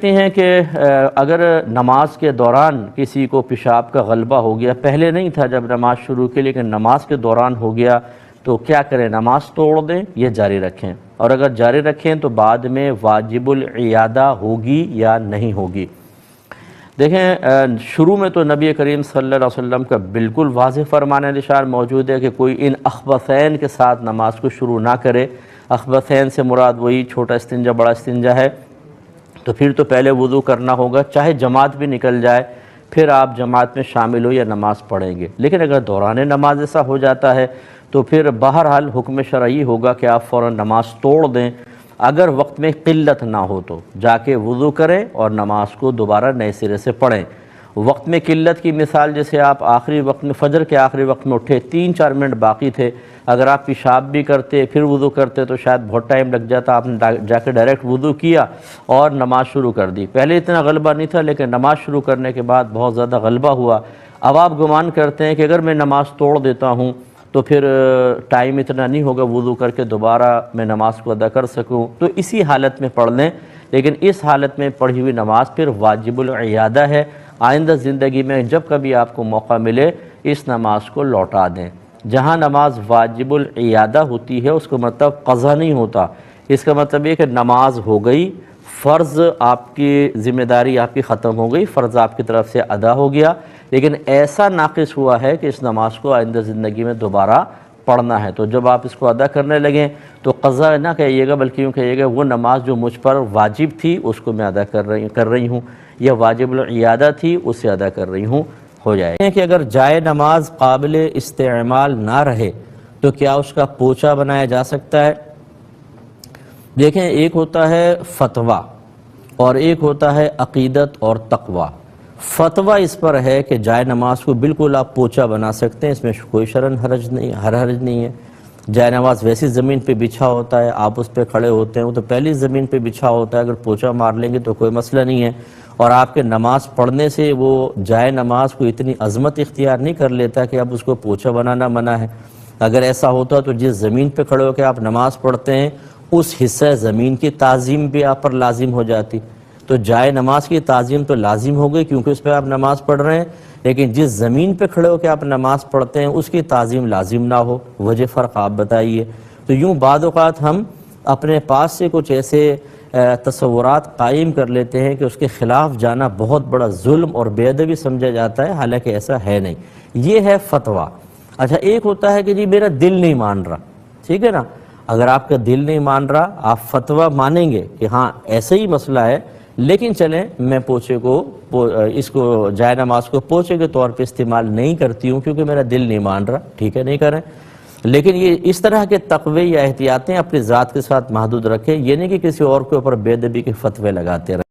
ہیں کہ اگر نماز کے دوران کسی کو پیشاب کا غلبہ ہو گیا، پہلے نہیں تھا جب نماز شروع کی، لیکن نماز کے دوران ہو گیا تو کیا کریں؟ نماز توڑ دیں یا جاری رکھیں؟ اور اگر جاری رکھیں تو بعد میں واجب العیادہ ہوگی یا نہیں ہوگی؟ دیکھیں، شروع میں تو نبی کریم صلی اللہ علیہ وسلم کا بالکل واضح فرمان نشان موجود ہے کہ کوئی ان اخبثین کے ساتھ نماز کو شروع نہ کرے۔ اخبثین سے مراد وہی چھوٹا استنجا بڑا استنجا ہے۔ تو پھر تو پہلے وضو کرنا ہوگا، چاہے جماعت بھی نکل جائے، پھر آپ جماعت میں شامل ہو یا نماز پڑھیں گے۔ لیکن اگر دوران نماز ایسا ہو جاتا ہے تو پھر بہرحال حکم شرعی ہوگا کہ آپ فوراً نماز توڑ دیں۔ اگر وقت میں قلت نہ ہو تو جا کے وضو کریں اور نماز کو دوبارہ نئے سرے سے پڑھیں۔ وقت میں قلت کی مثال، جیسے آپ آخری وقت میں فجر کے آخری وقت میں اٹھے، 3-4 منٹ باقی تھے، اگر آپ پیشاب بھی کرتے پھر وضو کرتے تو شاید بہت ٹائم لگ جاتا۔ آپ نے جا کے ڈائریکٹ وضو کیا اور نماز شروع کر دی۔ پہلے اتنا غلبہ نہیں تھا، لیکن نماز شروع کرنے کے بعد بہت زیادہ غلبہ ہوا۔ اب آپ گمان کرتے ہیں کہ اگر میں نماز توڑ دیتا ہوں تو پھر ٹائم اتنا نہیں ہوگا وضو کر کے دوبارہ میں نماز کو ادا کر سکوں، تو اسی حالت میں پڑھ لیں۔ لیکن اس حالت میں پڑھی ہوئی نماز پھر واجب العیادہ ہے۔ آئندہ زندگی میں جب کبھی آپ کو موقع ملے اس نماز کو لوٹا دیں۔ جہاں نماز واجب العیادہ ہوتی ہے اس کا مطلب قضا نہیں ہوتا، اس کا مطلب یہ کہ نماز ہو گئی، فرض آپ کی ذمہ داری آپ کی ختم ہو گئی، فرض آپ کی طرف سے ادا ہو گیا، لیکن ایسا ناقص ہوا ہے کہ اس نماز کو آئندہ زندگی میں دوبارہ پڑھنا ہے۔ تو جب آپ اس کو ادا کرنے لگیں تو قضا نہ کہیے گا، بلکہ یوں کہیے گا وہ نماز جو مجھ پر واجب تھی اس کو میں ادا کر رہی ہوں، یا واجب العیادہ تھی اسے ادا کر رہی ہوں، ہو جائے کہ اگر جائے نماز قابل استعمال نہ رہے تو کیا اس کا پوچا بنایا جا سکتا ہے؟ دیکھیں، ایک ہوتا ہے فتویٰ اور ایک ہوتا ہے عقیدت اور تقویٰ۔ فتویٰ اس پر ہے کہ جائے نماز کو بالکل آپ پوچا بنا سکتے ہیں، اس میں کوئی شرعاً حرج نہیں ہے۔ جائے نماز ویسی زمین پہ بچھا ہوتا ہے، آپ اس پہ کھڑے ہوتے ہیں، وہ تو پہلی زمین پہ بچھا ہوتا ہے، اگر پوچا مار لیں گے تو کوئی مسئلہ نہیں ہے۔ اور آپ کے نماز پڑھنے سے وہ جائے نماز کو اتنی عظمت اختیار نہیں کر لیتا کہ اب اس کو پوچا بنانا منع ہے۔ اگر ایسا ہوتا تو جس زمین پہ کھڑے ہو کے آپ نماز پڑھتے ہیں اس حصہ زمین کی تعظیم بھی آپ پر لازم ہو جاتی۔ تو جائے نماز کی تعظیم تو لازم ہو گئی کیونکہ اس پہ آپ نماز پڑھ رہے ہیں، لیکن جس زمین پہ کھڑے ہو کے آپ نماز پڑھتے ہیں اس کی تعظیم لازم نہ ہو، وجہ فرق آپ بتائیے۔ تو یوں بعض اوقات ہم اپنے پاس سے کچھ ایسے تصورات قائم کر لیتے ہیں کہ اس کے خلاف جانا بہت بڑا ظلم اور بے ادبی سمجھا جاتا ہے، حالانکہ ایسا ہے نہیں۔ یہ ہے فتویٰ۔ اچھا، ایک ہوتا ہے کہ جی میرا دل نہیں مان رہا، ٹھیک ہے نا؟ اگر آپ کا دل نہیں مان رہا، آپ فتویٰ مانیں گے کہ ہاں ایسا ہی مسئلہ ہے، لیکن چلیں میں پوچھے کو اس کو جائے نماز کو پوچھے کے طور پہ استعمال نہیں کرتی ہوں کیونکہ میرا دل نہیں مان رہا، ٹھیک ہے، نہیں کریں۔ لیکن یہ اس طرح کے تقوی یا احتیاطیں اپنی ذات کے ساتھ محدود رکھیں، یہ نہیں کہ کسی اور کے اوپر بے ادبی کے فتوے لگاتے رہیں۔